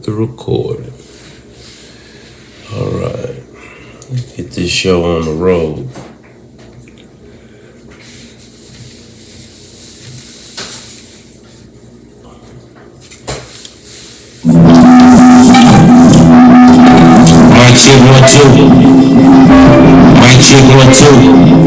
The recording. All right, let's get this show on the road. Mic check 1 2. Mic check 1 2.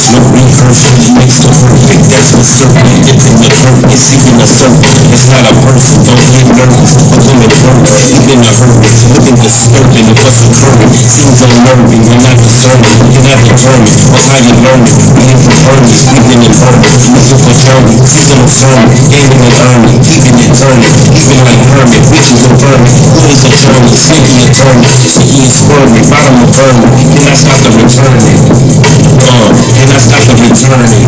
No rehearsal makes the perfect, that's for certain. It's in the purpose, even a serpent. It's not a person, don't get nervous. But when it burns, even a hurry. Looking disturbing, if what's occurring seems unnerving. You're not discerning, you're not determined. Or how you learn it, being for burning, even in burning. Looking for journey, seeking a sermon, gaining and earning, even in turning. Even like Hermit, visions of vermin. Who is a journey, sneaking and turning. Sneaking and squirming, bottom of vermin. Can I stop the returning? Can I stop the returning?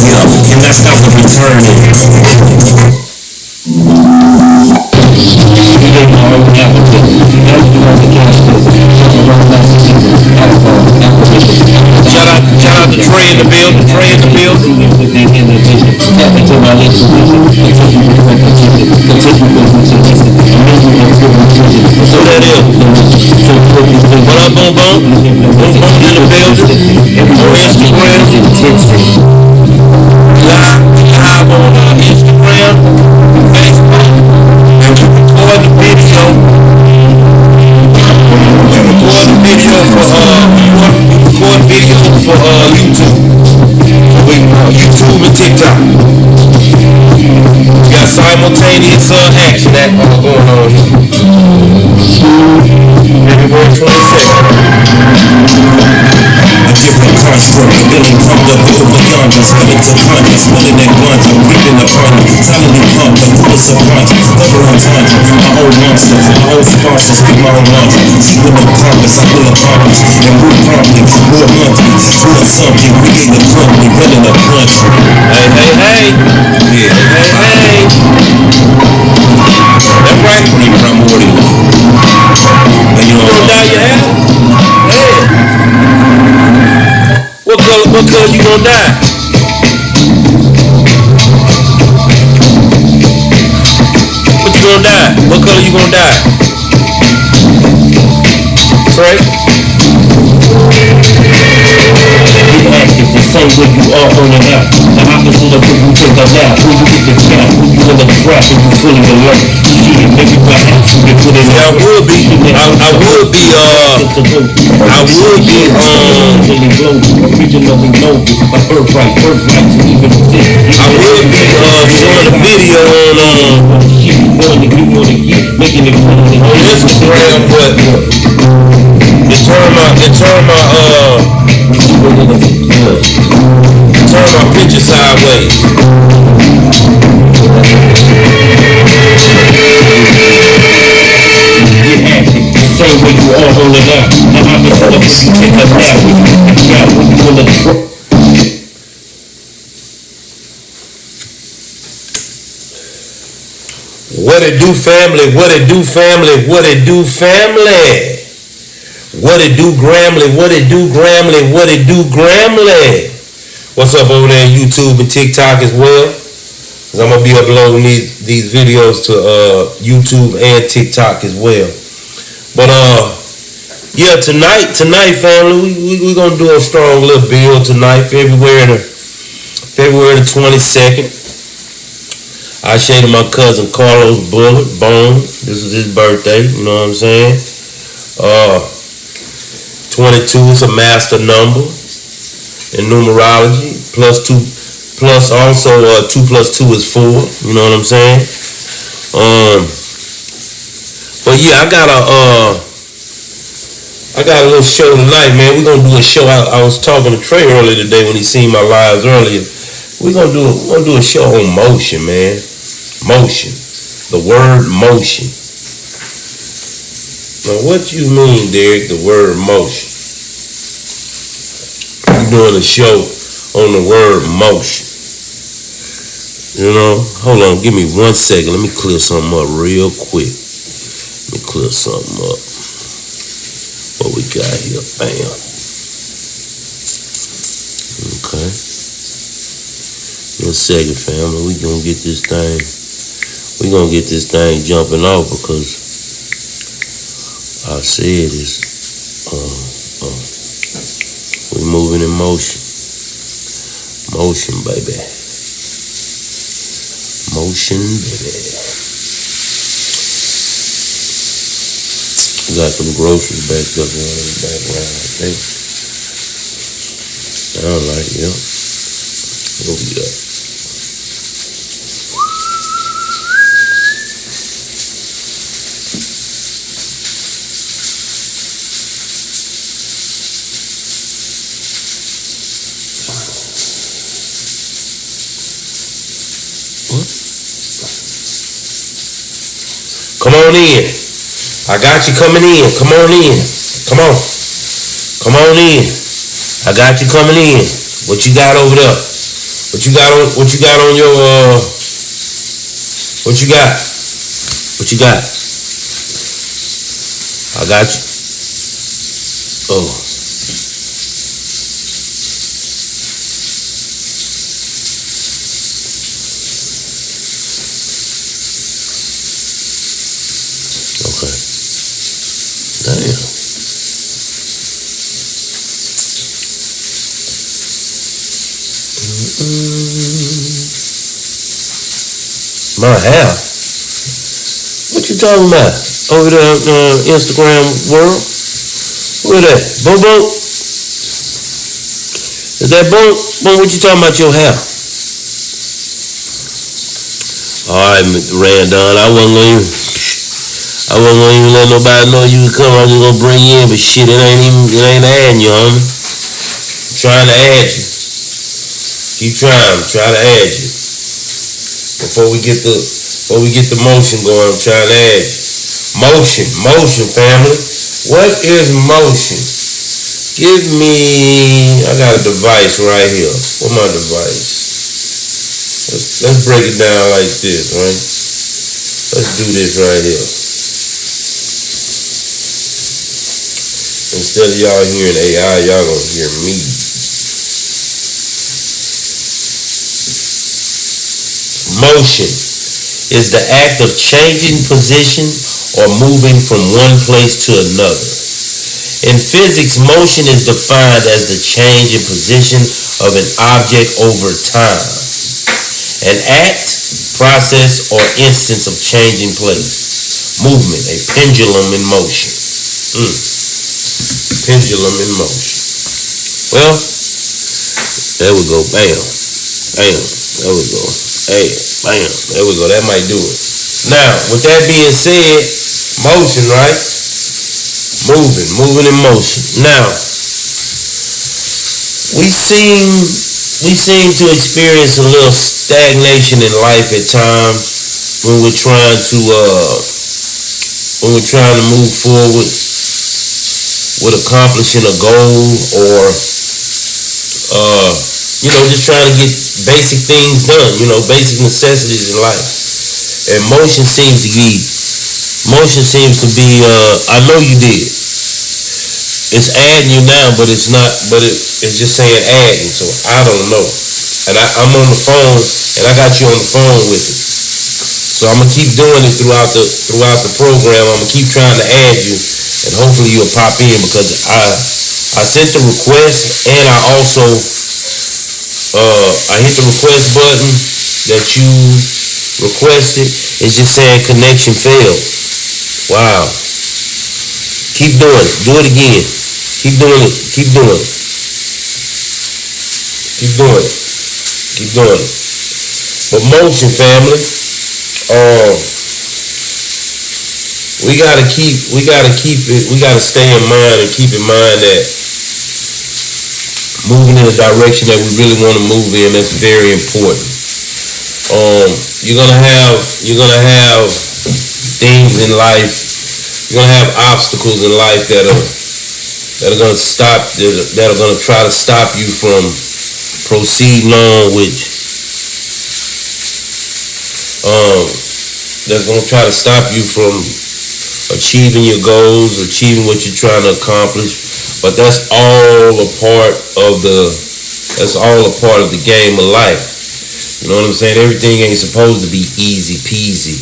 Yeah, can I stop the returning? Shout out to Trey in the building, Trey in the building. So that is. What up, Boom Boom? Boom Boom in the building. On Instagram. Live on Instagram, Facebook. And we record the video. YouTube. YouTube and TikTok. We got simultaneous action that going on here. February 22nd. A different construct, feeling pumped up over yonder, spreading to conscious, smelling that ganja, creeping upon you, silently pumped up, full of subconscious, cover on tundra, my own monster, my own sponsor, speak my own mantra, see with no compass, I will accomplish, and move promptly, more monthly, full of something, create a company, running a country. Hey, hey, hey, yeah, hey, hey, hey. That's right, pretty primordial. And you don't dye your hair? Yeah. What color you gonna dye? What you gonna dye? What color you gonna dye? Trey? Get active, the same way you are on and out. The opposite of what you take a nap. When you get the trap, when you in the trap and you feeling alert. Shit, maybe perhaps you can put it I would be showing a video on Instagram, but turn my picture sideways. Get active, the same way you are on and out. The opposite of what you take a nap. When you get the trap, when you in the trap. What it do, family? What it do, family? What it do, family? What it do, Grammy? What it do, Grammy? What it do, Grammy? What's up over there on YouTube and TikTok as well? Cause I'm gonna be uploading these videos to YouTube and TikTok as well. But yeah, tonight, family, we gonna do a strong little build tonight, February the 22nd. I shaded my cousin Carlos Bullet Bone. This is his birthday, you know what I'm saying? 22 is a master number in numerology. Plus also 2 plus 2 is 4. You know what I'm saying? But yeah, I got a little show tonight, man. We're gonna do a show. I was talking to Trey earlier today when he seen my lives earlier. We're gonna do a show on motion, man. Motion. The word motion. Now what you mean, Derek, the word motion? We're doing a show on the word motion. You know, hold on, give me 1 second. Let me clear something up real quick. clear something up. What we got here? Bam. Okay. In a second, family, we gonna get this thing. We gonna get this thing jumping off because I said it's we moving in motion. Motion, baby. Motion, baby. We got some groceries backed up on in the background, I think. Sound like, yep. What we got? Come on in. I got you coming in. Come on in. Come on. Come on in. I got you coming in. What you got over there? What you got on your what you got? What you got? I got you. Oh. Okay. Damn. My hair? What you talking about? Over there Instagram world? Who is that? Bobo? Is that Bo? Bo, what you talking about your hair? Alright, Randon, I wasn't gonna even let nobody know you could come. I was just gonna bring you in, but shit, it ain't adding you, homie. I'm trying to add you. Keep trying, try to add you. Before we get the motion going, I'm trying to add you. Motion, family. What is motion? Give me, I got a device right here. What's my device? Let's break it down like this, right? Let's do this right here. Instead of y'all hearing AI, y'all gonna hear me. Motion is the act of changing position or moving from one place to another. In physics, motion is defined as the change in position of an object over time. An act, process, or instance of changing place. Movement, a pendulum in motion. Pendulum in motion. Well, there we go. Bam. Bam. There we go. Hey, bam. There we go. That might do it. Now, with that being said, motion, right? Moving in motion. Now, we seem to experience a little stagnation in life at times when we're trying to move forward with accomplishing a goal or just trying to get basic things done, basic necessities in life. And motion seems to be I know you did. It's adding you now, but it's not, it's just saying adding, so I don't know. And I'm on the phone, and I got you on the phone with me. So I'm gonna keep doing this throughout the program. I'm gonna keep trying to add you, and hopefully you'll pop in, because I sent the request, and I also I hit the request button that you requested. It's just saying connection failed. Wow. Keep doing it. Do it again. Keep doing it. Keep doing it. Keep doing it. Keep doing it. But motion, family. We gotta stay in mind and keep in mind that moving in a direction that we really want to move in, that's very important. You're gonna have things in life, you're gonna have obstacles in life that are gonna try to stop you from proceeding on with that's gonna try to stop you from achieving your goals, achieving what you're trying to accomplish. But that's all a part of the game of life. You know what I'm saying? Everything ain't supposed to be easy peasy.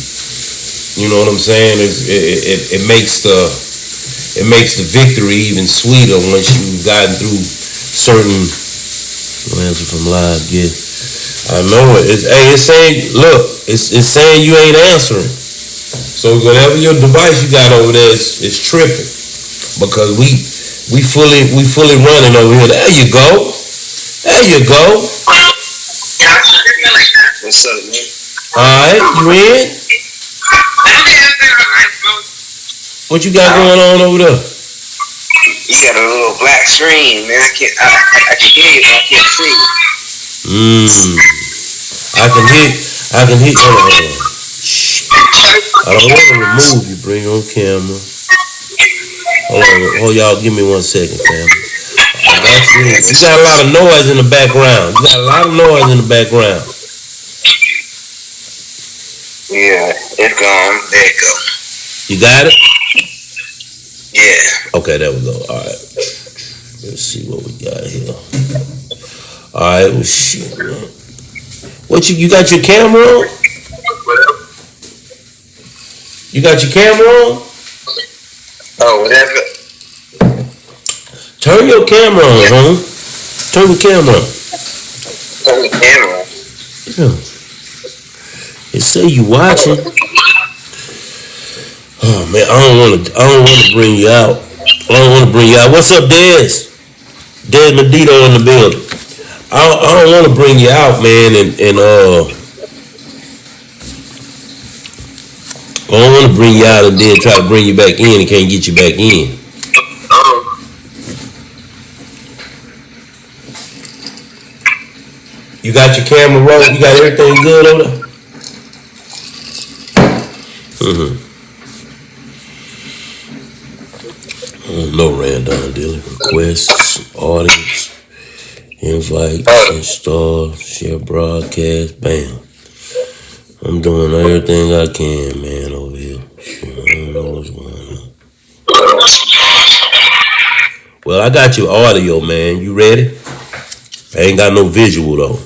You know what I'm saying? It makes the victory even sweeter once you've gotten through certain. No answer from live. Yeah, I know it. It's saying, look, it's saying you ain't answering. So whatever your device you got over there is tripping, because we fully running over here. There you go. There you go. What's up, man? All right, you in? What you got going on over there? You got a little black screen, man. I can hear you, but I can't see you. I can hit. Hold on. I don't want to remove you. Bring on camera. Hold y'all. Give me 1 second, fam. You got a lot of noise in the background. Yeah, it's gone. There you go. You got it? Yeah. Okay, there we go. All right. Let's see what we got here. All right. Well, shit, man. What you got your camera on? You got your camera on? Oh, whatever. Turn your camera on, huh? Turn the camera on. Turn the camera on. Yeah. It say you watching. Oh man, I don't want to bring you out. What's up, Dez? Dez Medito in the building. I don't want to bring you out, man, and I don't want to bring you out and then try to bring you back in and can't get you back in. You got your camera rolling? You got everything good over there? No random dealing. Requests, audience, invites, install, share broadcast, bam. I'm doing everything I can, man, over here. I don't know what's going on. Well, I got your audio, man. You ready? I ain't got no visual, though.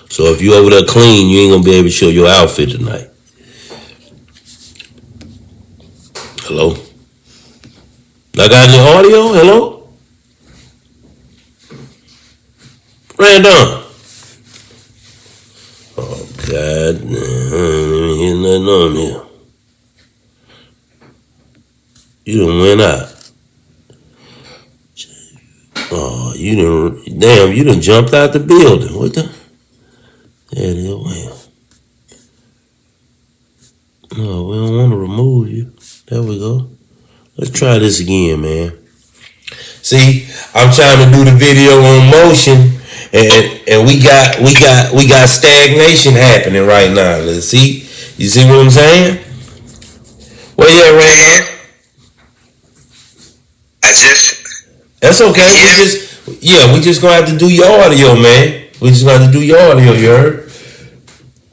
So if you over there clean, you ain't gonna be able to show your outfit tonight. Hello? I got your audio? Hello? Brandon. Oh, God. I ain't hear nothing on here. You done went out. Oh, you done jumped out the building. What the? There it is. Well. No, we don't want to remove you. There we go. Let's try this again, man. See, I'm trying to do the video on motion, and we got stagnation happening right now. Let's see. You see what I'm saying? Where you at right now? That's okay. We just gonna have to do your audio, man. We just gonna have to do your audio. You heard?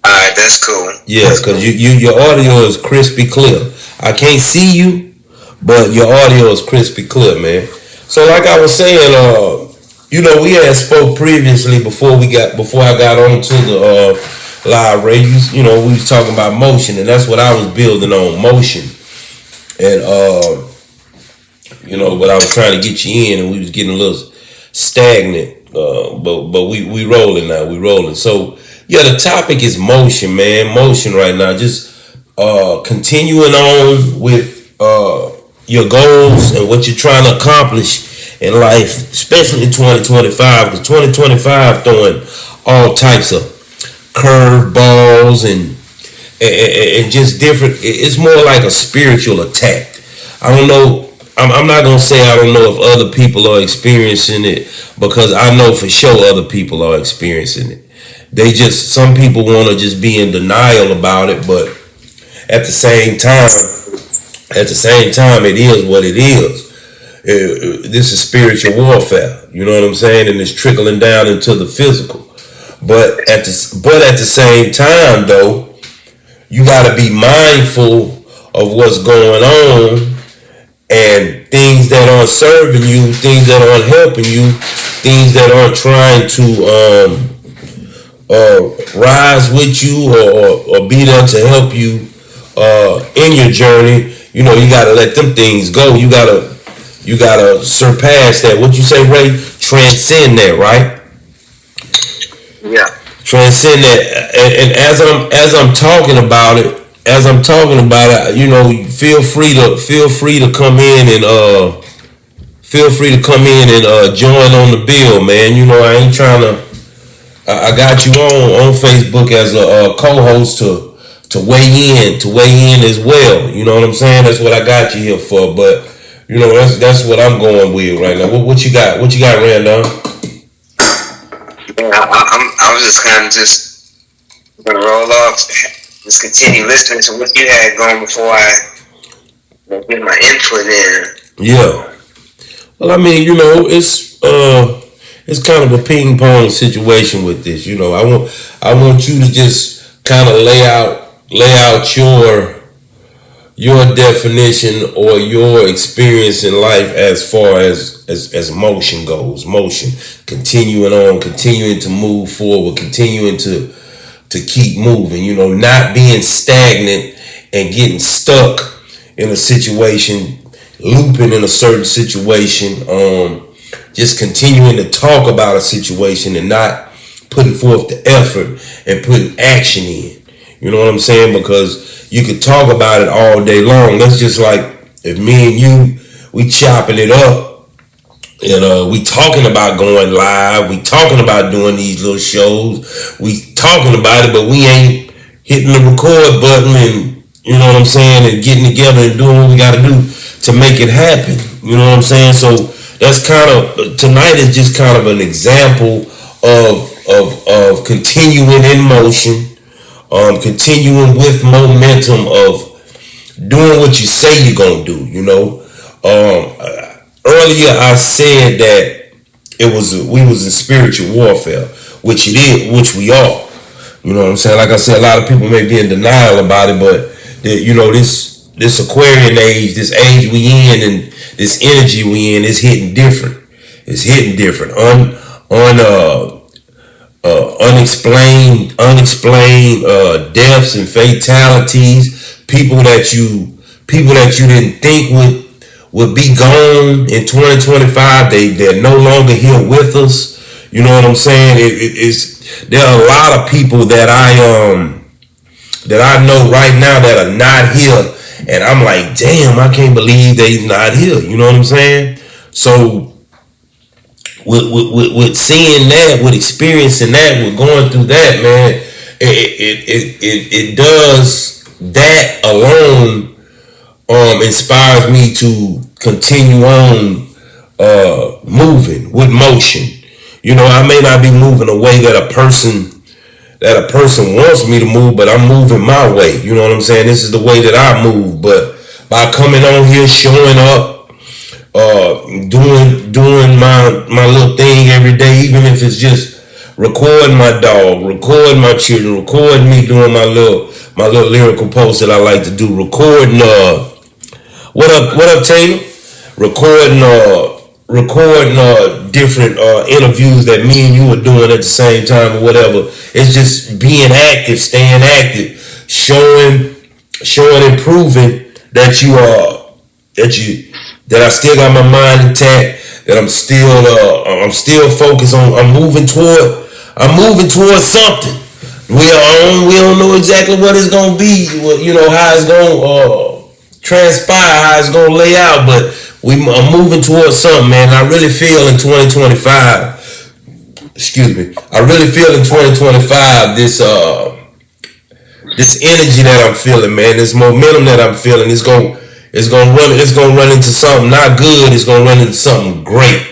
Alright, that's cool. Yeah, because your audio is crispy clear. I can't see you, but your audio is crispy clear, man. So like I was saying, we had spoke previously before I got on to the live radio. We was talking about motion, and that's what I was building on, motion. And but I was trying to get you in, and we was getting a little stagnant. But we rolling now. We rolling. So yeah, the topic is motion, man. Motion right now. Just continuing on with your goals and what you're trying to accomplish in life, especially in 2025, because 2025 throwing all types of curveballs and just different. It's more like a spiritual attack. I don't know. I'm not gonna say I don't know if other people are experiencing it, because I know for sure other people are experiencing it. Some people want to just be in denial about it, but at the same time, it is what it is. This is spiritual warfare. You know what I'm saying? And it's trickling down into the physical. But at the same time, though, you got to be mindful of what's going on, and things that aren't serving you, things that aren't helping you, things that aren't trying to rise with you or be there to help you in your journey. You know, you gotta let them things go. You gotta surpass that. What you say, Ray? Transcend that, right? Yeah. Transcend that. And as I'm talking about it, you know, feel free to come in and join on the bill, man. You know, I ain't trying to. I got you on Facebook as a co-host to weigh in as well. You know what I'm saying? That's what I got you here for. But you know, that's what I'm going with right now. What you got? What you got, Randall? Yeah, I was just kind of just gonna roll off, just continue listening to what you had going before I get my input in. Yeah. Well, I mean, you know, it's kind of a ping pong situation with this. You know, I want you to just kind of lay out your definition or your experience in life as far as motion goes. Motion, continuing to move forward, continuing to keep moving. You know, not being stagnant and getting stuck in a situation, looping in a certain situation. Just continuing to talk about a situation and not putting forth the effort and putting action in. You know what I'm saying? Because you could talk about it all day long. That's just like if me and you, we chopping it up and we talking about going live. We talking about doing these little shows. We talking about it, but we ain't hitting the record button and, you know what I'm saying, and getting together and doing what we got to do to make it happen. You know what I'm saying? So that's kind of, tonight is just kind of an example of continuing in motion, continuing with momentum of doing what you say you're gonna do. You know, earlier I said that we was in spiritual warfare, which it is, which we are. You know what I'm saying? Like I said, a lot of people may be in denial about it, but you know, this Aquarian age, this age we in, and this energy we in is hitting different. It's hitting different. Unexplained deaths and fatalities. People that you didn't think would be gone in 2025. They're no longer here with us. You know what I'm saying? There are a lot of people that I know right now that are not here. And I'm like, damn, I can't believe they're not here. You know what I'm saying? So with seeing that, with experiencing that, with going through that, man, it does, that alone inspires me to continue on moving with motion. You know, I may not be moving a way that a person wants me to move, but I'm moving my way. You know what I'm saying? This is the way that I move. But by coming on here, showing up, doing my little thing every day, even if it's just recording my dog, recording my children, recording me doing my little lyrical post that I like to do, recording what up Taylor? Recording different interviews that me and you are doing at the same time or whatever. It's just being active, staying active, showing and proving that that I still got my mind intact, that I'm still focused on, I'm moving towards something. We don't know exactly what it's gonna be, you know, how it's gonna transpire, how it's gonna lay out, but I'm moving towards something, man. I really feel in 2025, I really feel in 2025 this energy that I'm feeling, man, this momentum that I'm feeling, it's gonna run into something not good, it's gonna run into something great.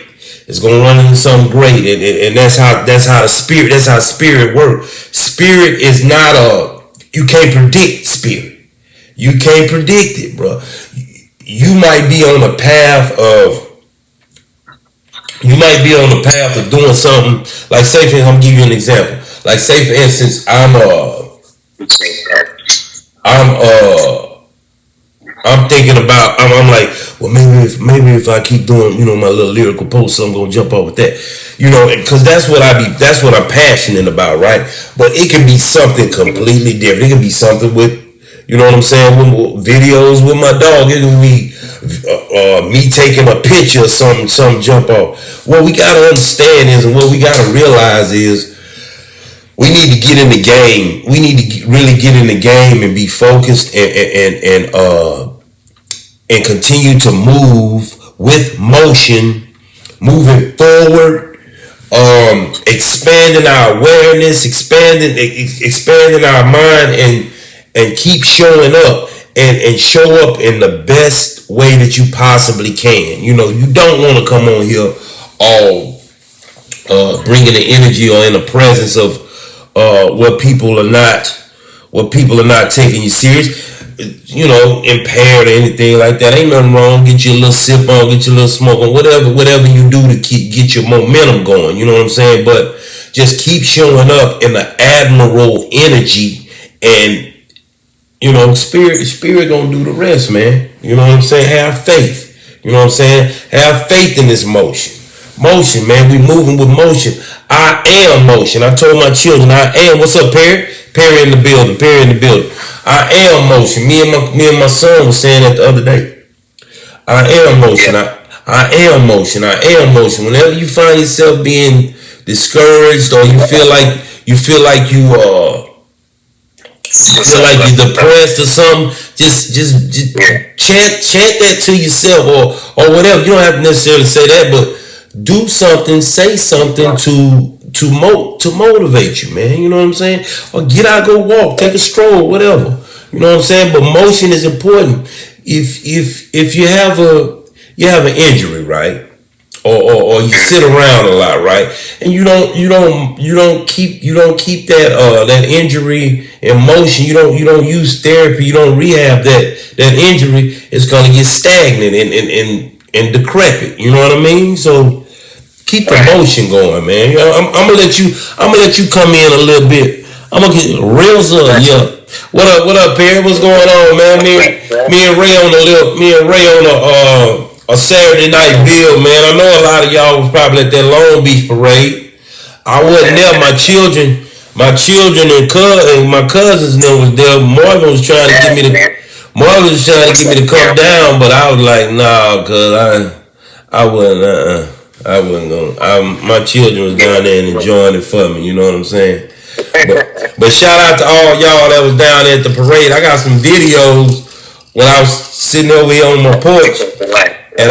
It's gonna run into something great, and that's how spirit works. Spirit is not you can't predict spirit. You can't predict it, bro. You might be on the path of doing something. Like, say for instance, I'm gonna give you an example. Like, say for instance, I'm thinking about. I'm like, well, maybe if I keep doing, my little lyrical posts, I'm gonna jump up with that, because that's what I'm passionate about, right? But it can be something completely different. It can be something with, what I'm saying, with videos with my dog. It can be me taking a picture, something jump off. What we gotta understand is, and what we gotta realize is, we need to get in the game. We need to really get in the game and be focused and continue to move with motion, moving forward, expanding our awareness, expanding our mind, and keep showing up and show up in the best way that you possibly can. You don't want to come on here all bringing the energy or in the presence of what people are not taking you serious, impaired or anything like that. Ain't nothing wrong. Get your little sip on, get your little smoke on, whatever you do to get your momentum going. You know what I'm saying? But just keep showing up in the admirable energy, and spirit gonna do the rest, man. You know what I'm saying? Have faith. You know what I'm saying? Have faith in this motion. Motion, man. We moving with motion. I am motion. I told my children, I am. What's up, Perry? Perry in the building. I am motion. Me and my son was saying that the other day. I am motion. I am motion. I am motion. Whenever you find yourself being discouraged, or you feel like you're depressed or something, just chant that to yourself, or whatever. You don't have to necessarily say that, but do something, say something to motivate you, man. You know what I'm saying? Or get out, go walk, take a stroll, whatever. You know what I'm saying? But motion is important. If you have an injury, right? Or you sit around a lot, right? And you don't keep that injury in motion. You don't use therapy. You don't rehab that injury. It's gonna get stagnant and decrepit. You know what I mean? So keep the motion going, man. I'm gonna let you come in a little bit. I'm gonna get real son. Yeah. What up, Perry? What's going on, man? Me and Ray on a Saturday night bill, man. I know a lot of y'all was probably at that Long Beach parade. I wasn't there. My children and my cousins was there. Marvin was trying to get me to come down, but I was like, nah, cause I wasn't gonna. My children was down there and enjoying it for me. You know what I'm saying? But shout out to all y'all that was down there at the parade. I got some videos when I was sitting over here on my porch, and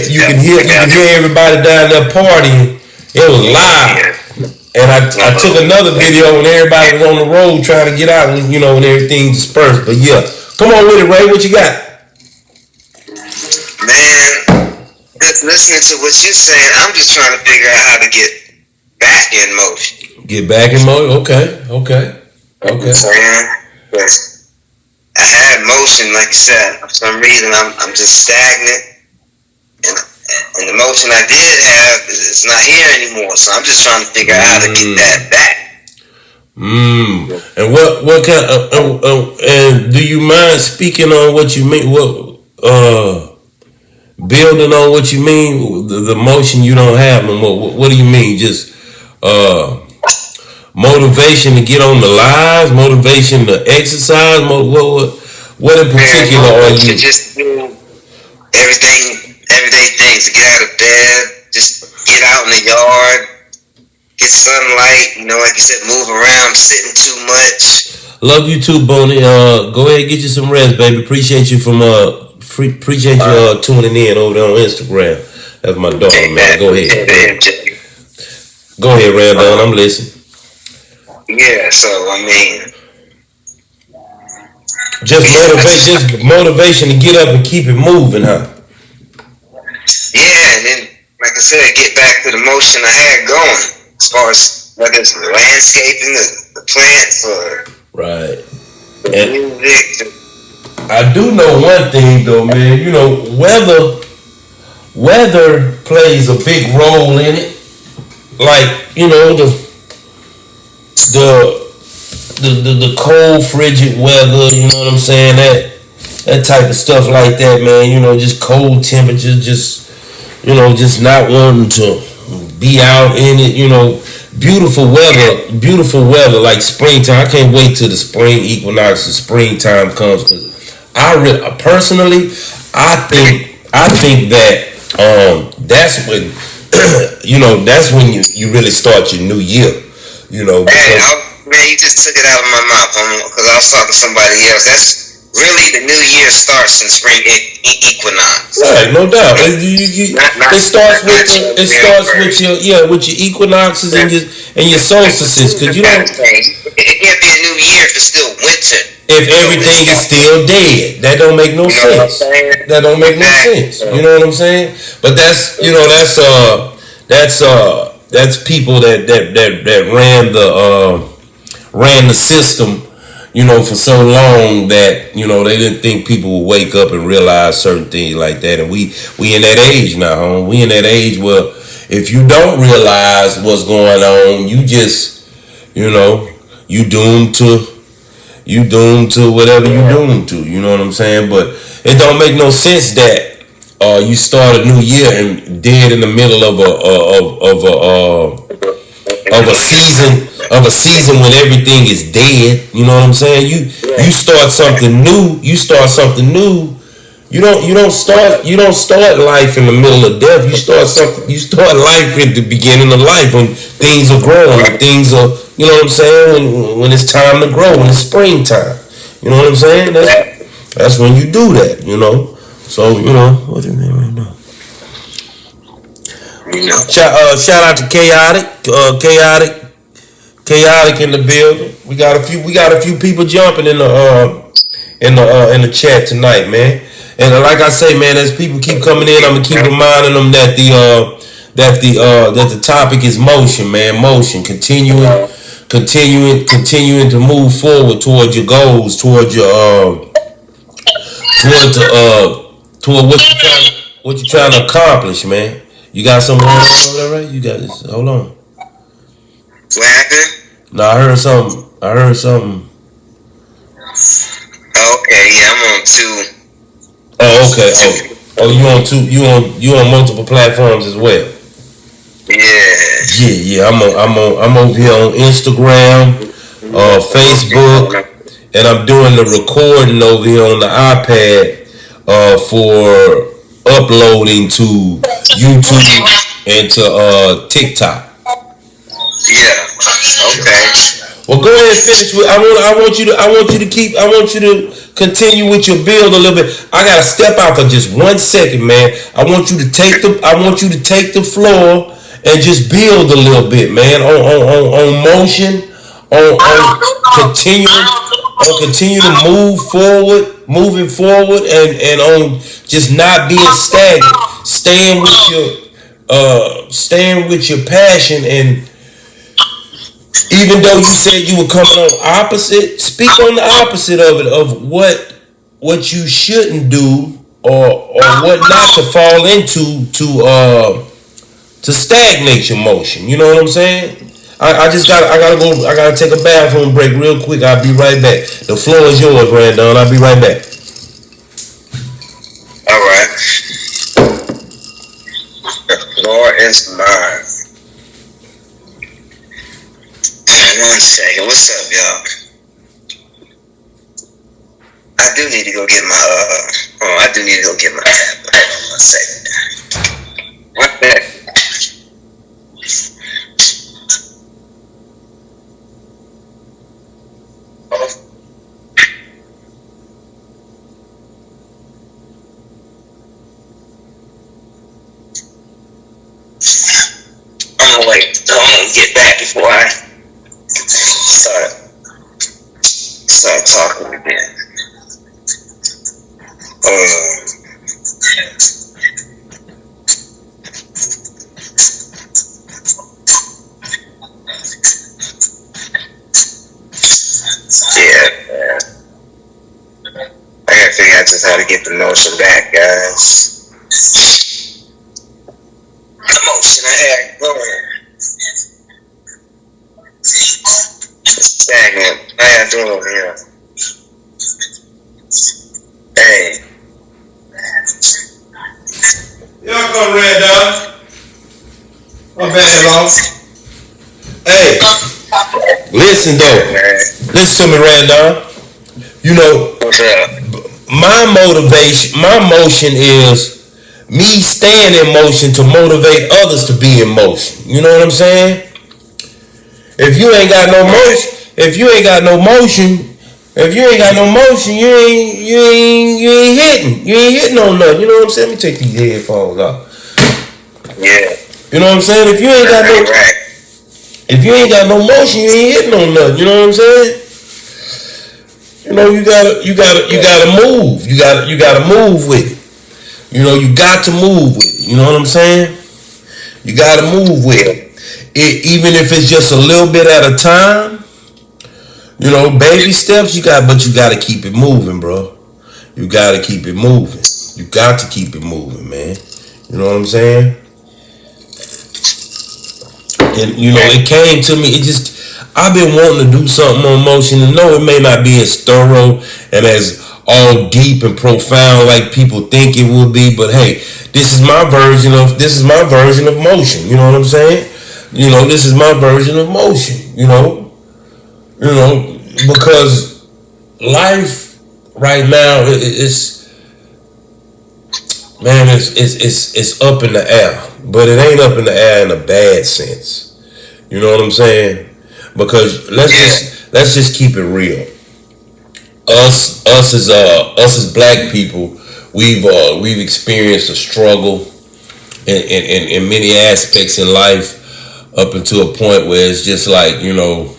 you can hear everybody down there partying. It was live. And I took another video when everybody was on the road trying to get out, and when everything dispersed. But yeah, come on with it, Ray. What you got? Man, just listening to what you're saying, I'm just trying to figure out how to get back in motion. Get back in motion? Okay. Saying, because I had motion, like you said. For some reason, I'm just stagnant, and the motion I did have is not here anymore. So I'm just trying to figure out how to get that back. And what kind of and do you mind speaking on what you mean? Building on what you mean, the motion you don't have no more. What do you mean? Just motivation to get on the lives, motivation to exercise. What in particular are you? To just do everyday things. To get out of bed, just get out in the yard, get sunlight. Like you said, move around, sitting too much. Love you too, Bonnie. Go ahead, get you some rest, baby. Appreciate you tuning in over there on Instagram. That's my daughter, man. Go ahead. Go ahead, Randall. I'm listening. Yeah, so I mean, just motivation to get up and keep it moving, huh? Yeah, and then, like I said, get back to the motion I had going, as far as whether it's the landscaping, the plants, or right, the music. I do know one thing though, man. Weather plays a big role in it. Like, the cold, frigid weather, you know what I'm saying? that type of stuff like that, man. You know, just cold temperatures, just just not wanting to be out in it. You know, beautiful weather like springtime. I can't wait till the spring equinox and springtime comes. Cause personally, I think that that's when that's when you really start your new year. You know, because Man, you just took it out of my mouth because I was talking to somebody else. That's really the new year starts in spring equinox. right, no doubt. It starts with with your equinoxes and your solstices, because it can't be a new year if it's still winter. If everything is still dead, that don't make no sense. That don't make no sense. You know what I'm saying? But that's that's people that ran the system, for so long that they didn't think people would wake up and realize certain things like that. And we in that age now, huh? We in that age where if you don't realize what's going on, you just you doomed to whatever you doomed to. You know what I'm saying? But it don't make no sense that you start a new year and dead in the middle of a season when everything is dead. You know what I'm saying? You start something new. You start something new. You don't start life in the middle of death. You start life at the beginning of life when things are growing, when things are, you know what I'm saying, when it's time to grow, when it's springtime. You know what I'm saying? That's when you do that, So, what do you mean right now? Shout out to Chaotic in the building. We got a few people jumping in the chat tonight, man. And like I say, man, as people keep coming in, I'm gonna keep reminding them that the topic is motion, man. Motion, continuing to move forward toward your goals, toward what you're trying to accomplish, man. You got something going on over there, right? You got this. Hold on. What happened? No, I heard something. Okay, yeah, I'm on 2. Oh, okay. Oh, you on 2? You on multiple platforms as well? Yeah. Yeah. I'm over here on Instagram, Facebook, and I'm doing the recording over here on the iPad for uploading to YouTube and to TikTok. Yeah. Okay. Well, go ahead and finish with. I want you to continue with your build a little bit. I gotta step out for just 1 second, man. I want you to take the floor and just build a little bit, man. On motion, on continue to moving forward, and on just not being stagnant, staying with your passion. And even though you said you were coming on opposite, speak on the opposite of it, of what you shouldn't do or what not to fall into to stagnate your motion. You know what I'm saying? I gotta take a bathroom break real quick. I'll be right back. The floor is yours, Brandon. I'll be right back. All right. The floor is mine. 1 second. What's up, y'all? I do need to go get my app. Hold on 1 second. 1 second. I'm gonna wait till I get back before I start talking again. Yeah, man. I gotta figure out just how to get the motion back, guys. The motion I had going. Stagnant. How y'all doing over here? Hey. on, Randolph. My bad, Long. Hey, listen though. Listen to me, Randolph. You know, What's up? my motion is me staying in motion to motivate others to be in motion. You know what I'm saying? If you ain't got no motion, you ain't got no motion, you ain't hitting on nothing. You know what I'm saying? Let me take these headphones off. Yeah. You know what I'm saying? If you ain't got no motion, you ain't hitting on nothing. You know what I'm saying? You know, you gotta move. You gotta move with it. You know, you got to move with it. You know what I'm saying? You gotta move with it. Even if it's just a little bit at a time. You know, baby steps. But you gotta keep it moving, bro. You gotta keep it moving. You got to keep it moving, man. You know what I'm saying? And you know, it came to me. I've been wanting to do something on motion, and no, it may not be as thorough and as all deep and profound like people think it will be. But hey, this is my version of motion. You know what I'm saying? You know, this is my version of motion. You know, because life right now it's up in the air, but it ain't up in the air in a bad sense. You know what I'm saying? Because let's just keep it real. Us as black people, we've experienced a struggle in many aspects in life, up until a point where it's just like you know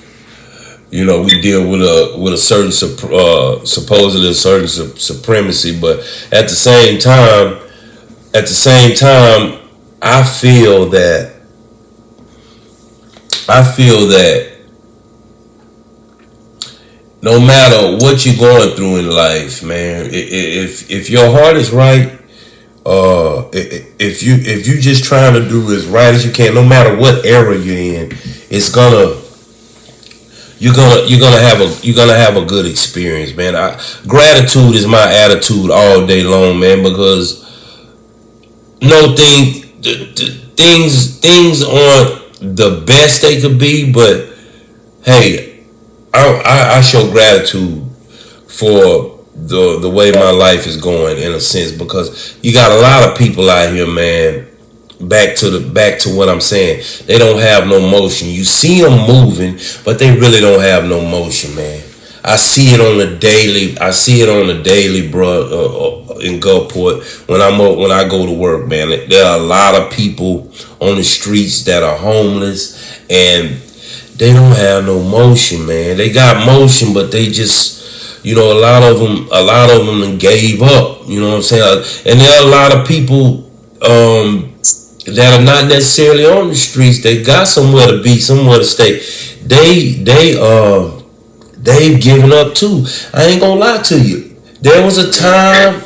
we deal with a certain supposedly a certain supremacy, but at the same time, I feel that no matter what you're going through in life, man, if your heart is right, if you just trying to do as right as you can, no matter what era you're in, you're gonna have a good experience, man. Gratitude is my attitude all day long, man, because things aren't the best they could be, but hey, I show gratitude for the way my life is going, in a sense, because you got a lot of people out here, man. Back to what I'm saying, they don't have no motion. You see them moving, but they really don't have no motion, man. I see it on the daily, bro. In Gulfport, when I go to work, man, there are a lot of people on the streets that are homeless, and they don't have no motion, man. They got motion, but they just, you know, a lot of them gave up. You know what I'm saying? And there are a lot of people that are not necessarily on the streets. They got somewhere to be, somewhere to stay. They've given up too. I ain't gonna lie to you. There was a time.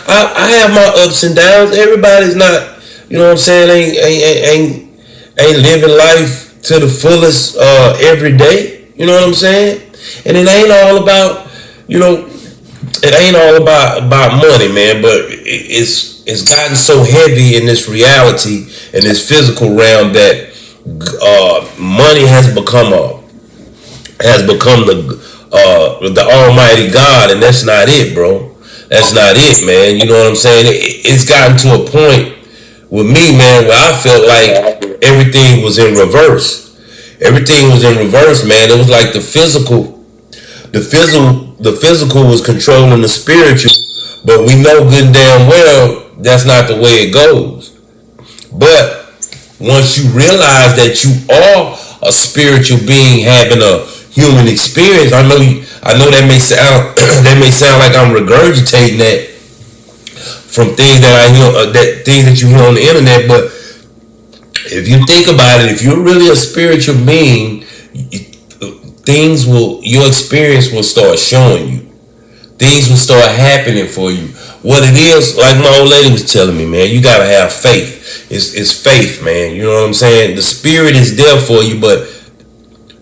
I have my ups and downs. Everybody's not, you know what I'm saying, ain't living life to the fullest every day. You know what I'm saying? And it ain't all about, money, man. But it's gotten so heavy in this reality, in this physical realm, that money has become the almighty God, and that's not it, bro. That's not it, man. You know what I'm saying? It's gotten to a point with me, man, where I felt like everything was in reverse. Everything was in reverse, man. It was like the physical was controlling the spiritual, but we know good and damn well that's not the way it goes. But once you realize that you are a spiritual being having a human experience, I know that may sound like I'm regurgitating that from things that I hear, things that you hear on the internet, but if you think about it, if you're really a spiritual being, your experience will start showing you. Things will start happening for you. What it is, like my old lady was telling me, man, you gotta have faith. It's faith, man. You know what I'm saying? The spirit is there for you, but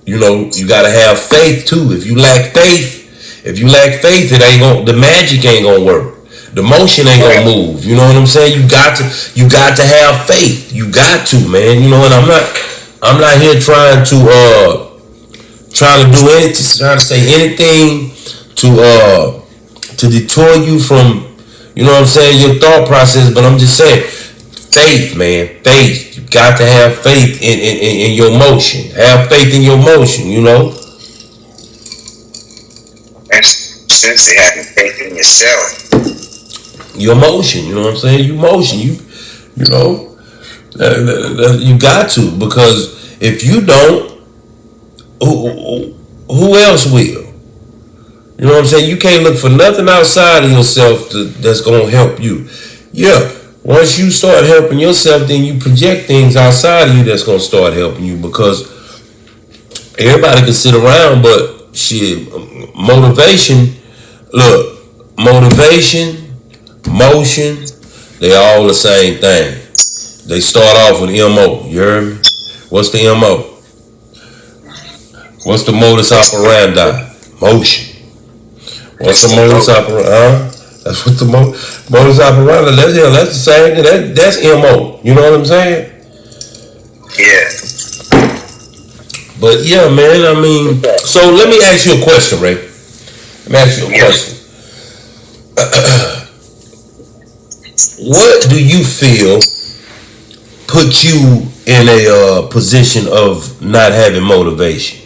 you gotta have faith too. If you lack faith, the magic ain't gonna work. the motion ain't gonna move. You know what I'm saying? You got to have faith. You got to, man. You know, and I'm not here trying to do anything, trying to say anything to detour you from, you know what I'm saying, your thought process. But I'm just saying, faith, man, faith. You got to have faith in your motion. Have faith in your motion. You know. Seriously, having faith in yourself. Your motion, you know what I'm saying? You motion, you know, you got to, because if you don't, who else will? You know what I'm saying? You can't look for nothing outside of yourself that's gonna help you. Yeah, once you start helping yourself, then you project things outside of you that's gonna start helping you, because everybody can sit around, but shit, motivation. Look, motivation, motion, they all the same thing. They start off with MO. You heard me? What's the MO? What's the modus operandi? Motion. What's the modus operandi? That's what the modus operandi. That's the same thing. That's MO. You know what I'm saying? Yeah. But yeah, man. I mean, so let me ask you a question, Ray. Let me ask you a question. What do you feel put you in a position of not having motivation?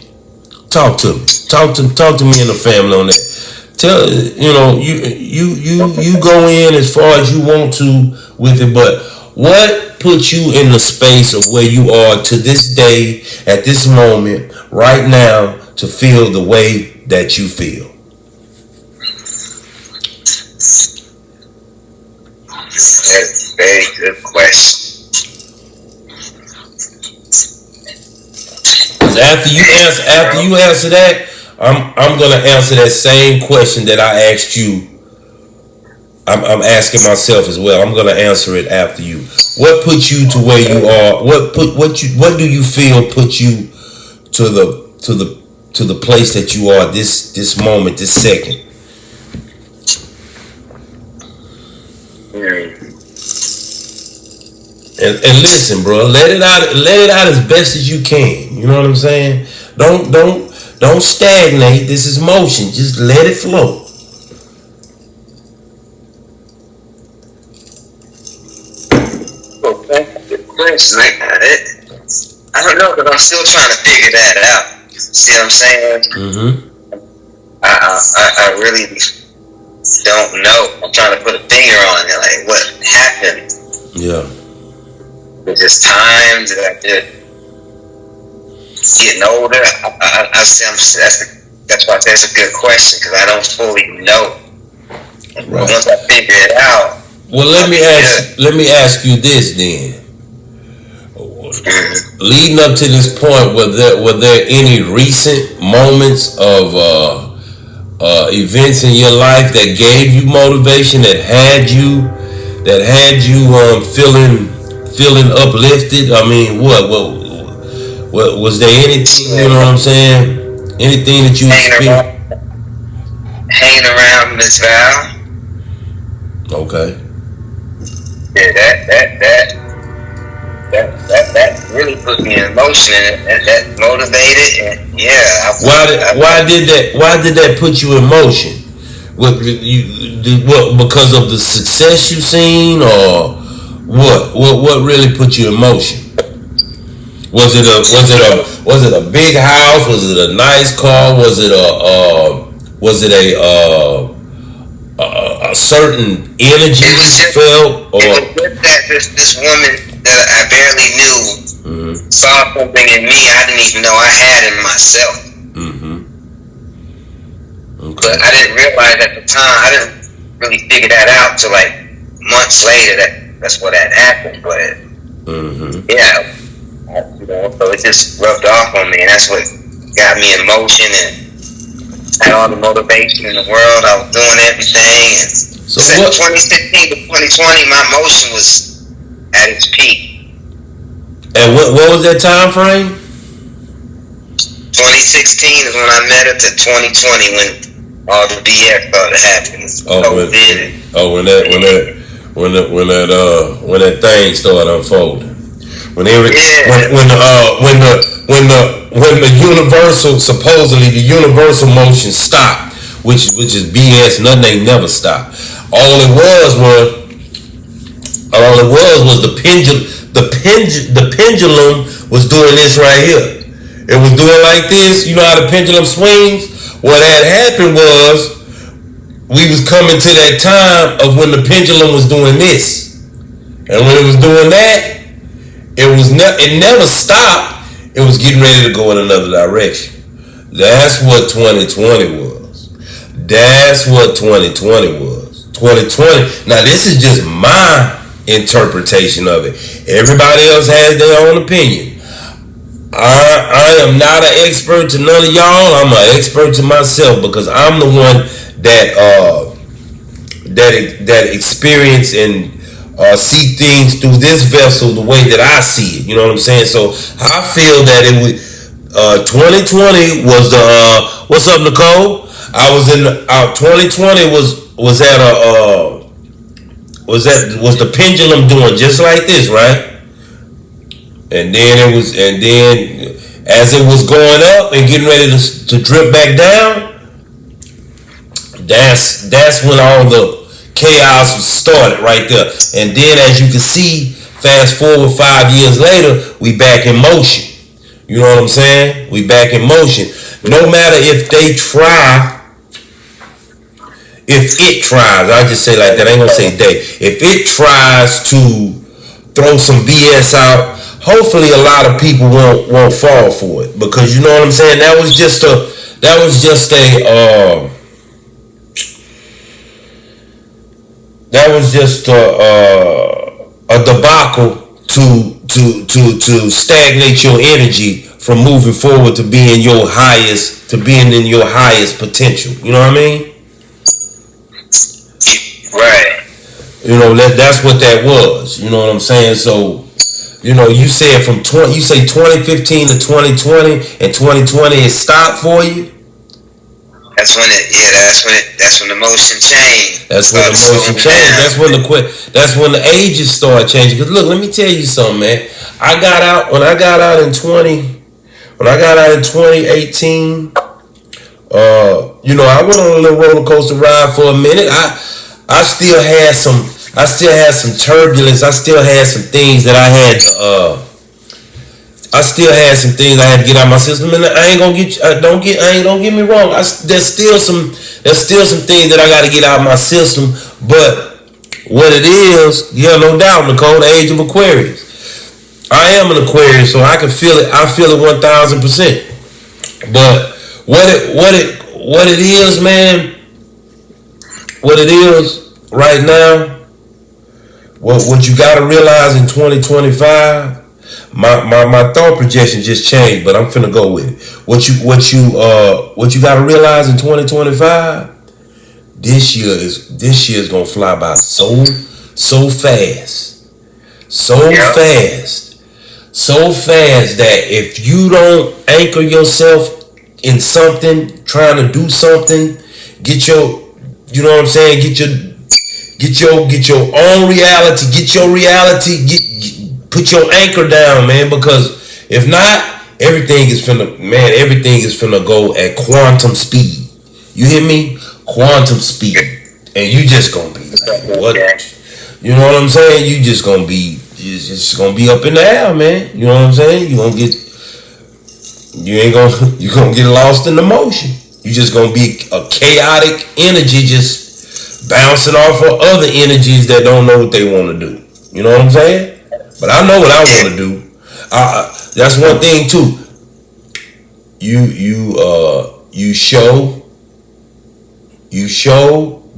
Talk to me. Talk to me and the family on that. Tell you go in as far as you want to with it, but what put you in the space of where you are to this day, at this moment, right now, to feel the way that you feel? That's a very good question. After you answer that, I'm gonna answer that same question that I asked you. I'm asking myself as well. I'm gonna answer it after you. What put you to where you are? What do you feel put you to the place that you are this moment, this second? And listen, bro, let it out as best as you can. You know what I'm saying? Don't stagnate. This is motion. Just let it flow. Good question. I don't know, but I'm still trying to figure that out. See what I'm saying? Mm-hmm. I really don't know. I'm trying to put a finger on it. Like, what happened? Yeah. Was this time? Did I just getting older? That's why that's a good question, because I don't fully know. Right. Once I figure it out. Well, let me ask you this then. Mm-hmm. Leading up to this point, were there any recent moments of events in your life that gave you motivation, that had you feeling uplifted? I mean, what was there anything, you know what I'm saying? Anything that you experienced? Hanging around Miss Val. Okay. Yeah, that really put me in motion, and that motivated, and yeah. Why did that put you in motion? What because of the success you seen, or what really put you in motion? Was it a big house? Was it a nice car? Was it a certain energy that you felt? Or it was just that this woman that I barely knew saw something in me I didn't even know I had in myself. Mm-hmm. Okay. But I didn't realize at the time. I didn't really figure that out till like months later. That's what had happened. But yeah, so it just rubbed off on me, and that's what got me in motion and had all the motivation in the world. I was doing everything, and so 2016 to 2020, my motion was at its peak. And what was that time frame? 2016 is when I met her, to 2020 when all the BS started happening. When that thing started unfolding. When the universal, supposedly the universal motion stopped, which is BS. Nothing ain't never stopped. All it was the pendulum. The pendulum was doing this right here. It was doing like this. You know how the pendulum swings? What had happened was we was coming to that time of when the pendulum was doing this, and when it was doing that, it never stopped. It was getting ready to go in another direction. That's what 2020 was. That's what 2020 was. 2020. Now this is just my interpretation of it. Everybody else has their own opinion. I am not an expert to none of y'all. I'm an expert to myself because I'm the one that experience and see things through this vessel the way that I see it. You know what I'm saying? So I feel that it would 2020 was the what's up, Nicole? I was in 2020 was the pendulum doing just like this, right? And then as it was going up and getting ready to drip back down, that's when all the chaos started right there. And then as you can see, fast forward 5 years later, we back in motion. You know what I'm saying? We back in motion. No matter if they try, if it tries, I just say like that, I ain't gonna say they. If it tries to throw some BS out, hopefully a lot of people won't fall for it, because you know what I'm saying. That was just a debacle to stagnate your energy from moving forward to being in your highest potential. You know what I mean? Right. You know that's what that was. You know what I'm saying? So. You know, you said you say 2015 to 2020, and 2020 it stopped for you. That's when the motion changed. That's when the motion changed. That's when the ages started changing. Cause look, let me tell you something, man. When I got out in 2018, you know, I went on a little roller coaster ride for a minute. I still had some turbulence. I still had some things that I had to get out of my system. And I ain't gonna don't get me wrong. There's still some things that I got to get out of my system. But what it is, yeah, no doubt, Nicole, the age of Aquarius. I am an Aquarius, so I can feel it. I feel it 1,000%. But what it is, man. What it is right now. What you gotta realize in 2025, my thought projection just changed, but I'm finna go with it. What you gotta realize in 2025, this year is gonna fly by so fast, so fast that if you don't anchor yourself in something, trying to do something, get your own reality, put your anchor down, man, because if not, everything is finna go at quantum speed. You hear me? Quantum speed. And you just gonna be like, what? You know what I'm saying? It's just gonna be up in the air, man. You know what I'm saying? You're gonna get lost in the motion. You just gonna be a chaotic energy just bouncing off of other energies that don't know what they want to do. You know what I'm saying? But I know what I want to do. That's one thing too. You show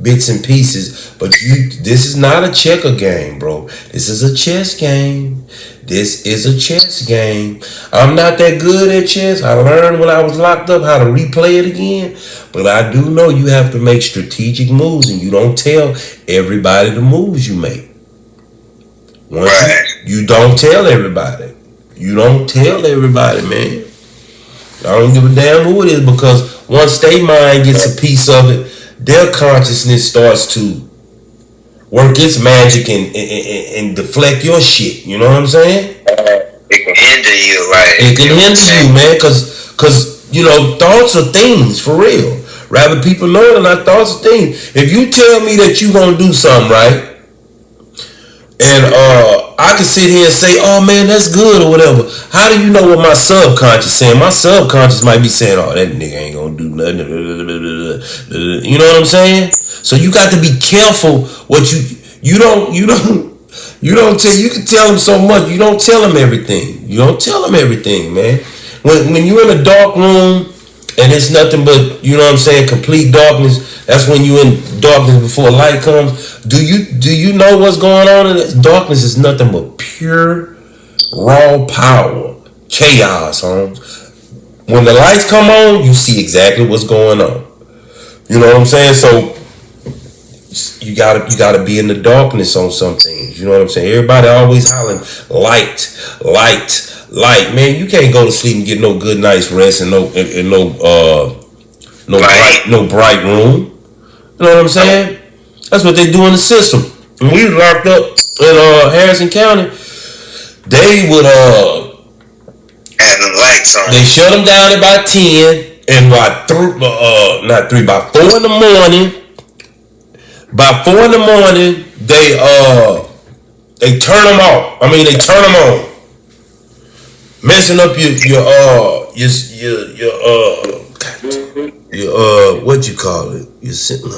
bits and pieces, but this is not a checker game, bro. This is a chess game. This is a chess game. I'm not that good at chess. I learned when I was locked up how to replay it again. But I do know you have to make strategic moves, and you don't tell everybody the moves you make. You don't tell everybody. You don't tell everybody, man. I don't give a damn who it is, because once their mind gets a piece of it, their consciousness starts to work its magic and deflect your shit. You know what I'm saying? It can hinder you, right? It can hinder you, man, cause you know, thoughts are things for real. Rather people know it or not, thoughts are things. If you tell me that you gonna do something, right? And I can sit here and say, oh man, that's good or whatever. How do you know what my subconscious saying? My subconscious might be saying, oh, that nigga ain't gonna do nothing. You know what I'm saying? So you got to be careful what you can tell them so much. You don't tell them everything. You don't tell them everything, man. When you're in a dark room and it's nothing but, you know what I'm saying, complete darkness, that's when you're in darkness before light comes. Do you know what's going on in this? Darkness is nothing but pure, raw power. Chaos, Holmes. When the lights come on, you see exactly what's going on. You know what I'm saying? So you gotta be in the darkness on some things. You know what I'm saying? Everybody always hollering light, light, light. Man, you can't go to sleep and get no good night's rest and no bright room. You know what I'm saying? That's what they do in the system. When we was locked up in Harrison County, they would have them lights on. They shut them down at about 10, and by 4 in the morning. By 4 in the morning, they turn them off. I mean, they turn them on, messing up your what you call it? You're sitting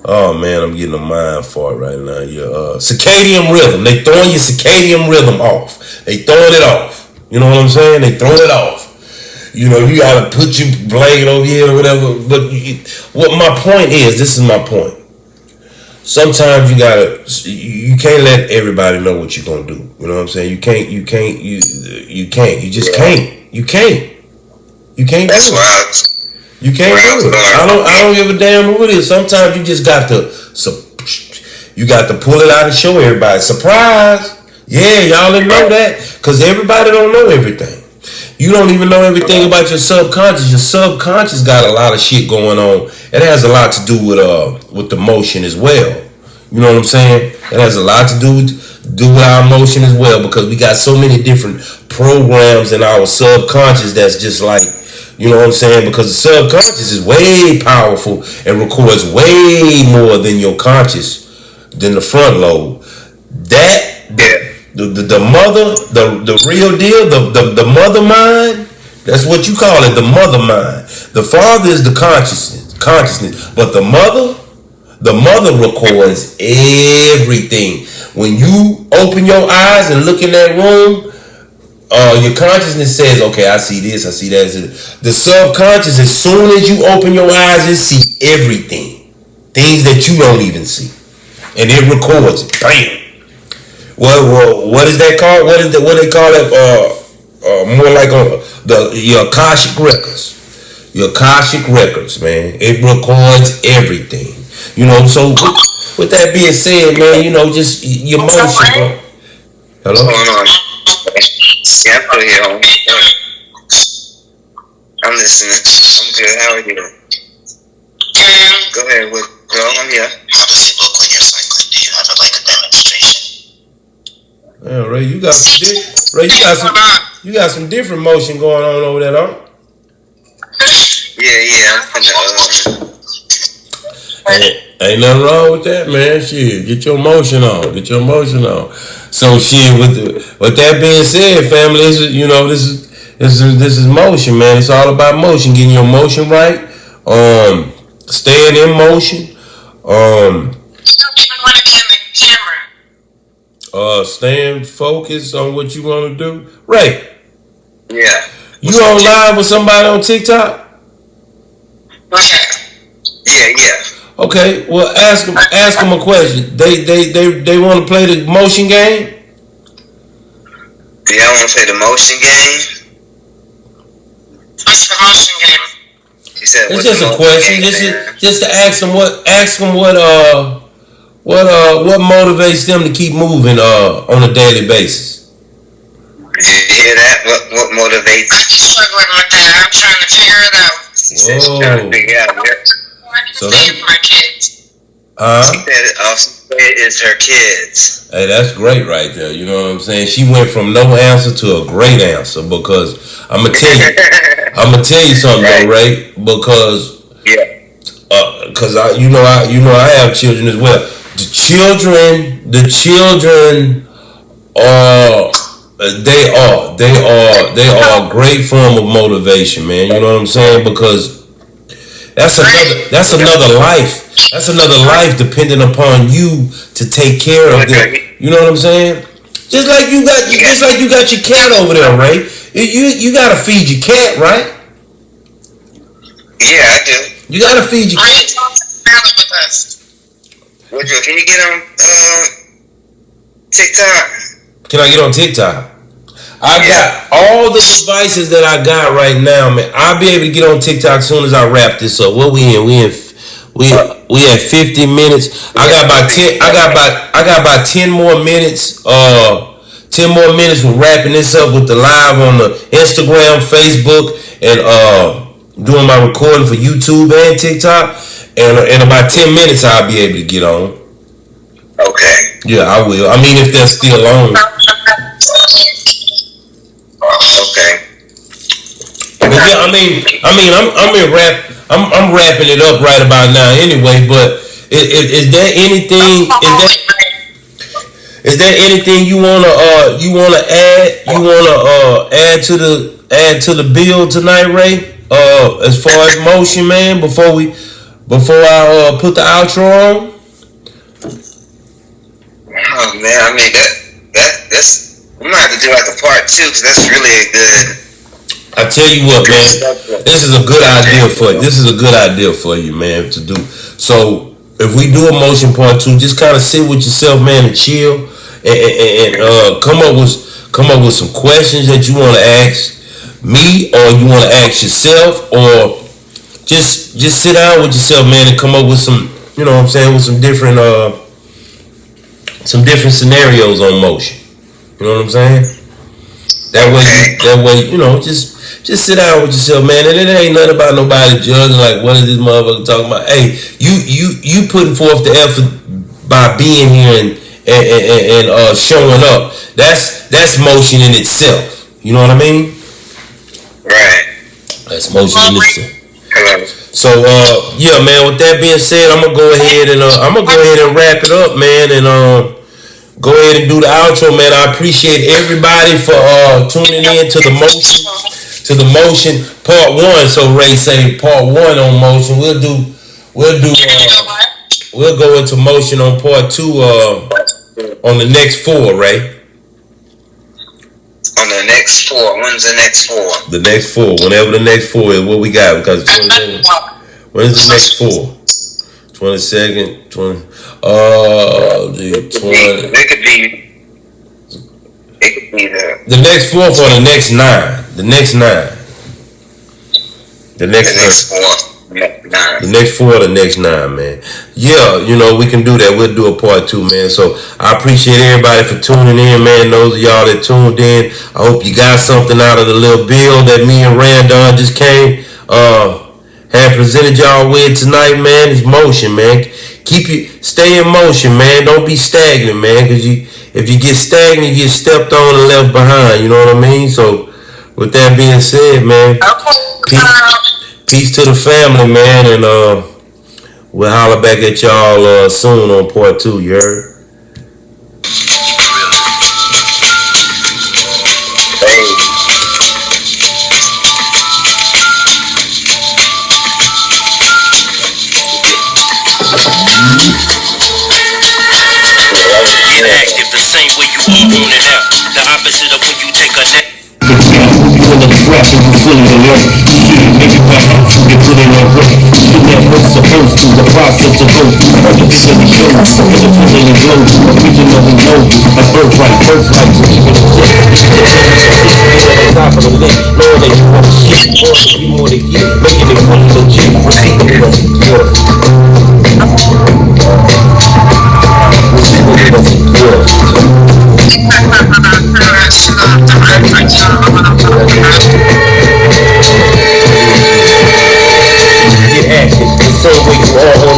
oh man, I'm getting a mind fart right now. Your circadian rhythm. They throwing your circadian rhythm off. They throwing it off. You know what I'm saying? They throw it off. You know, you gotta put your blade over here or whatever. But what my point is, this is my point. Sometimes you can't let everybody know what you're gonna do. You know what I'm saying? You can't. You just can't. You can't. You can't do it. You can't do it. I don't give a damn who it is. Sometimes you just got to pull it out and show everybody. Surprise! Yeah, y'all didn't know that because everybody don't know everything. You don't even know everything about your subconscious. Your subconscious got a lot of shit going on. It has a lot to do with the motion as well. You know what I'm saying? It has a lot to do with our emotion as well because we got so many different programs in our subconscious that's just like, you know what I'm saying? Because the subconscious is way powerful and records way more than your conscious, than the front lobe. The mother, the real deal, the mother mind, that's what you call it, the mother mind. The father is the consciousness, but the mother records everything. When you open your eyes and look in that room, your consciousness says, okay, I see this, I see that. The subconscious, as soon as you open your eyes, it sees everything. Things that you don't even see. And it records it. Bam. Well, what is that called? What they call it? More like your Akashic records. Your Akashic records, man. It records everything. You know, so with that being said, man, you know, just your motion, bro. Hello? What's going on? Yeah, I'm still here, home. I'm listening. I'm good. How are you? Go ahead, girl. I'm here. How does it look when you're cycling? Do you have like a demonstration? Yeah, Ray, you got some different motion going on over there, huh? Yeah. Ain't nothing wrong with that, man. Shit, get your motion on. So shit, with that being said, family, this is motion, man. It's all about motion, getting your motion right. Staying in motion. Staying focused on what you want to do. Ray. Yeah. You on live with somebody on TikTok? Yeah. Okay, well ask them a question. They want to play the motion game? Do y'all want to play the motion game? What's the motion game? She said, it's just a question. Just to ask them what motivates them to keep moving on a daily basis. Did you hear that? What motivates? struggling with that. I'm trying to figure it out. Whoa. So Save my kids. She said it's her kids. Hey, that's great right there. You know what I'm saying? She went from no answer to a great answer because I'm gonna tell you something though, Ray. Because because I have children as well. The children are they are a great form of motivation, man. You know what I'm saying? Because that's another life. That's another life depending upon you to take care of them. You know what I'm saying? Just like you got your cat over there, Ray. You gotta feed your cat, right? Yeah, I do. You gotta feed your cat. Woodrow, can you get on TikTok? Can I get on TikTok? I got all the devices that I got right now, man. I'll be able to get on TikTok as soon as I wrap this up. What we in? We at 50 minutes. I got about 10 more minutes. 10 more minutes with wrapping this up with the live on the Instagram, Facebook, and doing my recording for YouTube and TikTok. And in about 10 minutes, I'll be able to get on. Okay. Yeah, I will. I mean, if they're still on. Okay. But yeah, I'm wrapping it up right about now anyway. But is there anything? Is there anything you wanna add? You wanna add to the bill tonight, Ray? As far as motion, man. Before I put the outro on. Oh man, I mean that's. I'm gonna have to do like a part 2 because that's really a good. I tell you what, man, this is a good idea for you. This is a good idea for you, man, to do. So if we do a motion part 2, just kind of sit with yourself, man, and chill, and come up with some questions that you want to ask me, or you want to ask yourself, or just sit down with yourself, man, and come up with some, you know what I'm saying, with some different scenarios on motion. You know what I'm saying? That way, you know, just sit down with yourself, man. And it ain't nothing about nobody judging. Like, what is this motherfucker talking about? Hey, you putting forth the effort by being here and showing up. That's motion in itself. You know what I mean? Right. That's motion in itself. So yeah, man. With that being said, I'm gonna go ahead and wrap it up, man, and go ahead and do the outro, man. I appreciate everybody for tuning in to the motion part 1. So Ray say part 1 on motion. We'll go into motion on part 2 on the next 4, Ray. On the next 4. When's the next 4? The next 4. Whenever the next 4 is, what we got? Because when's the next 4? 22nd, 20. It could be the next 4 for the next 9. The next 9. The next 4. The next 4, the next 9, man. Yeah, you know, we can do that. We'll do a part 2, man. So I appreciate everybody for tuning in, man. Those of y'all that tuned in, I hope you got something out of the little bill that me and Randon just came have presented y'all with tonight, man. It's motion, man. Stay in motion, man. Don't be stagnant, man. Because if you get stagnant, you get stepped on and left behind. You know what I mean? So with that being said, man, peace to the family, man, and we'll holler back at y'all soon on part 2. You heard? Active the same way you are on it out. The opposite of when you take a nap. You in the trap and you fully alert. Shit, maybe perhaps you can put in that work. Shit that work's supposed to, the process to go through. You can really show you, something to put in the glow. Originally know you, a birthright, so even the shit. On top of the list, knowing that you want to shit, more to be more to get, making it fully legit. Receiving it as a gift. Receiving it as a gift.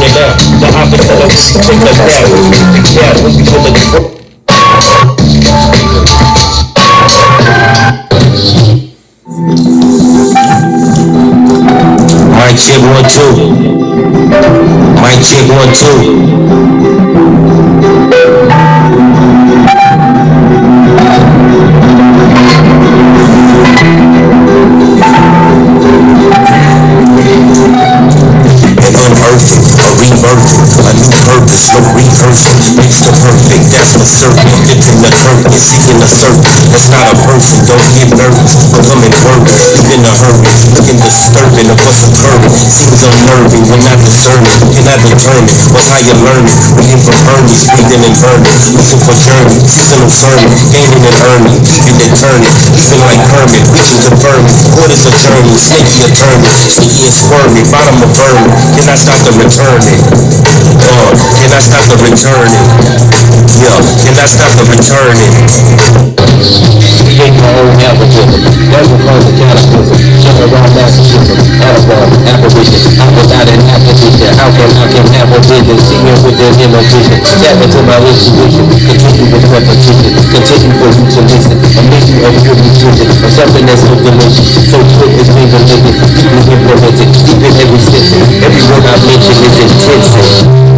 right now. The opposite of take a battle. Battle. You feel the Mic check 1 2. Mic check 1 2. Unearthing, a rebirthing, a new purpose, no rehearsing, makes the perfect, that's for certain. Dipping the curtain, seeking a certain, that's not a person, don't get nervous, becoming worse, even a hurry, looking disturbing of what's occurring, seems unnerving, when not discerning, cannot determine what's how you're learning, reading from Hermes, breathing and burning, looking for journey, season of sermon, gaining and earning, keeping it turning, even like Kermit, reaching confirming, what is a journey, snaky attorney, sneaky and squirmy, bottom of vermin, cannot stop the returning. Cannot stop the returning. Yeah, cannot stop the returning. create my own algorithm. That's what causes the cataclysm. Jump around narcissism. Annabelle, apparition. I'm without an application. How can have a vision? See me with their inner vision. Tap into my intuition. Continue with repetition. Continue for you to listen. A mission of good nutrition. Or something that's so delicious. So quick it's being delivered. Deeply implemented. Deep in every sentence. Every word I mention is intensive.